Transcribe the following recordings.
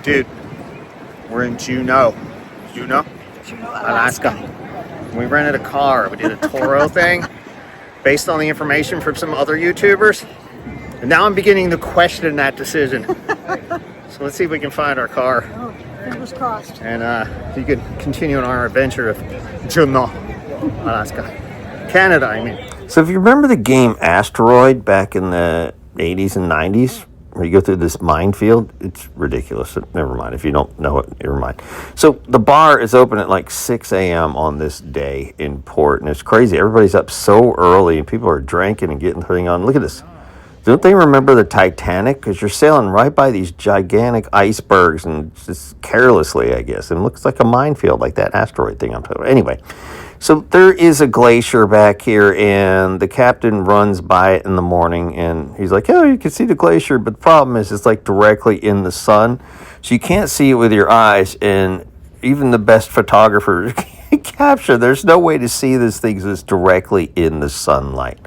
Dude, we're in Juneau, Juneau, Alaska. We rented a car. We did a Toro thing based on the information from some other YouTubers. And now I'm beginning to question that decision. So let's see if we can find our car. Oh, fingers crossed. And you can continue on our adventure of Juneau, Alaska. Canada, I mean. So if you remember the game Asteroid back in the 80s and 90s, where you go through this minefield, it's ridiculous. Never mind. If you don't know it, never mind. So the bar is open at like 6 a.m. on this day in port, and it's crazy. Everybody's up so early, and people are drinking and getting the thing on. Look at this. Don't they remember the Titanic? Because you're sailing right by these gigantic icebergs and just carelessly, I guess. And it looks like a minefield, like that asteroid thing I'm talking about. Anyway, so there is a glacier back here, and the captain runs by it in the morning, and he's like, oh, you can see the glacier, but the problem is it's like directly in the sun. So you can't see it with your eyes, and even the best photographers can't capture. There's no way to see this thing that's directly in the sunlight.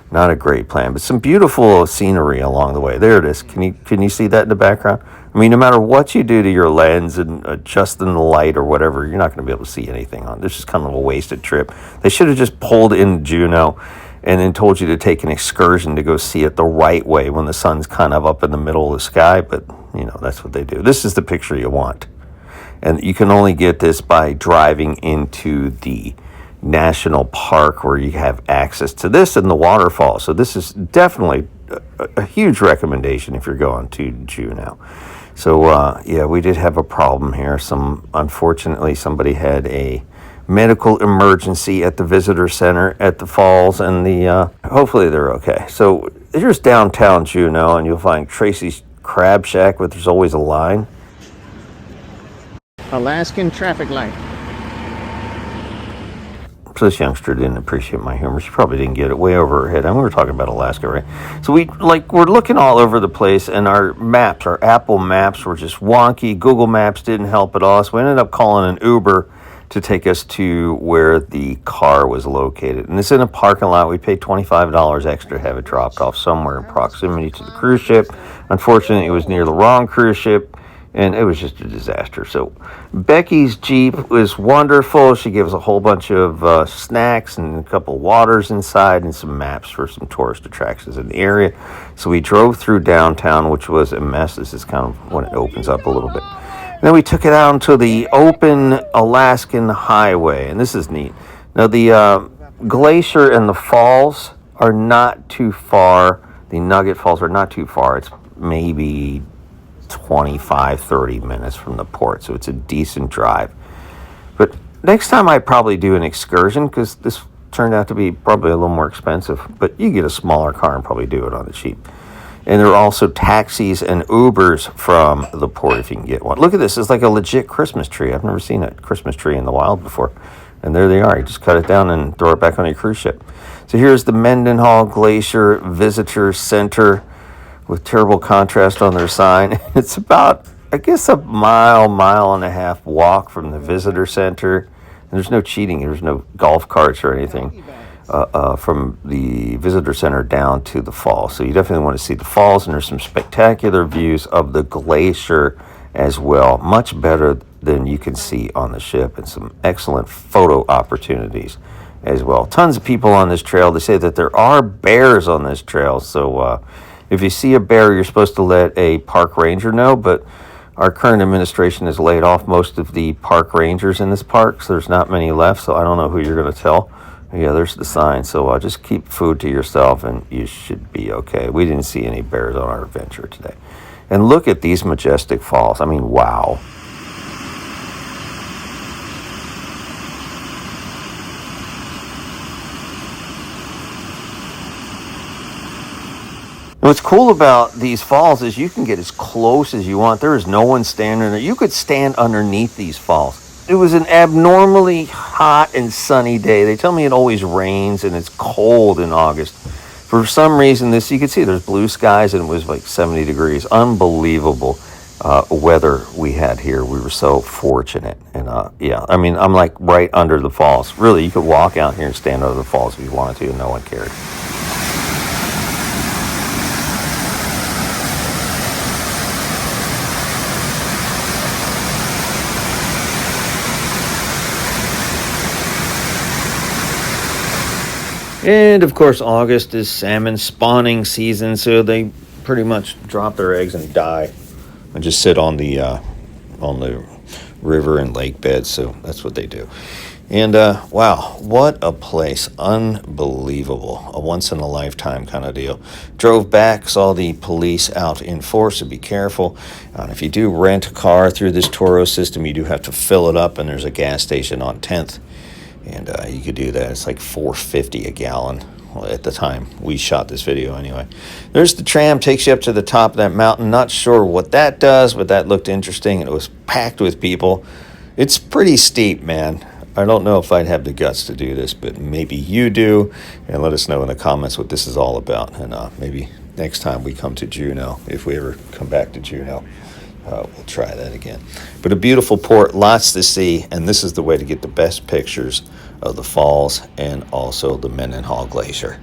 Not a great plan, but some beautiful scenery along the way. There it is. Can you see that in the background? I mean, no matter what you do to your lens and adjusting the light or whatever, you're not going to be able to see anything on. This is kind of a wasted trip. They should have just pulled in Juneau and then told you to take an excursion to go see it the right way when the sun's kind of up in the middle of the sky. But, you know, that's what they do. This is the picture you want. And you can only get this by driving into the national park where you have access to this and the waterfall. So this is definitely a huge recommendation if you're going to Juneau. So yeah, we did have a problem here. Unfortunately, somebody had a medical emergency at the visitor center at the falls, and hopefully they're okay. So here's downtown Juneau, and you'll find Tracy's Crab Shack, but there's always a line. Alaskan traffic light. So this youngster didn't appreciate my humor. She probably didn't get it. Way over her head. And we were talking about Alaska, right? So we're looking all over the place, and our maps, our Apple Maps, were just wonky. Google Maps didn't help at all. So we ended up calling an Uber to take us to where the car was located. And it's in a parking lot. We paid $25 extra to have it dropped off somewhere in proximity to the cruise ship. Unfortunately, it was near the wrong cruise ship, and it was just a disaster. So Becky's Jeep was wonderful. She gave us a whole bunch of snacks and a couple of waters inside and some maps for some tourist attractions in the area. So we drove through downtown, which was a mess. This is kind of when it opens up a little bit. And then we took it out to the open Alaskan highway, and this is neat. Now the glacier and the falls are not too far. The Nugget Falls are not too far. It's maybe 25-30 minutes from the port, so it's a decent drive. But next time I probably do an excursion, because this turned out to be probably a little more expensive, but you get a smaller car and probably do it on the cheap. And there are also taxis and Ubers from the port if you can get one. Look at this. It's like a legit Christmas tree. I've never seen a Christmas tree in the wild before. And there they are. You just cut it down and throw it back on your cruise ship. So here's the Mendenhall Glacier Visitor Center with terrible contrast on their sign. It's about, I guess, a mile and a half walk from the visitor center. And there's no cheating. There's no golf carts or anything from the visitor center down to the falls. So you definitely want to see the falls, and there's some spectacular views of the glacier as well. Much better than you can see on the ship, and some excellent photo opportunities as well. Tons of people on this trail. They say that there are bears on this trail, so if you see a bear, you're supposed to let a park ranger know, but our current administration has laid off most of the park rangers in this park, so there's not many left, so I don't know who you're going to tell. Yeah, there's the sign, so just keep food to yourself, and you should be okay. We didn't see any bears on our adventure today. And look at these majestic falls. I mean, wow. What's cool about these falls is you can get as close as you want. There is no one standing there. You could stand underneath these falls. It was an abnormally hot and sunny day. They tell me it always rains and it's cold in August. For some reason, you can see there's blue skies and it was like 70 degrees. Unbelievable weather we had here. We were so fortunate. And yeah, I mean, I'm like right under the falls. Really, you could walk out here and stand under the falls if you wanted to, and no one cared. And of course, August is salmon spawning season, so they pretty much drop their eggs and die and just sit on the river and lake beds. So that's what they do. And wow, what a place. Unbelievable. A once in a lifetime kind of deal. Drove back, saw the police out in force, so be careful. If you do rent a car through this Toro system, you do have to fill it up, and there's a gas station on 10th. And you could do that. It's like $4.50 a gallon. Well, at the time we shot this video anyway. There's the tram, takes you up to the top of that mountain. Not sure what that does, but that looked interesting. And it was packed with people. It's pretty steep, man. I don't know if I'd have the guts to do this, but maybe you do. And let us know in the comments what this is all about. And maybe next time we come to Juneau, if we ever come back to Juneau, we'll try that again. But a beautiful port, lots to see. And this is the way to get the best pictures of the falls and also the Mendenhall Glacier.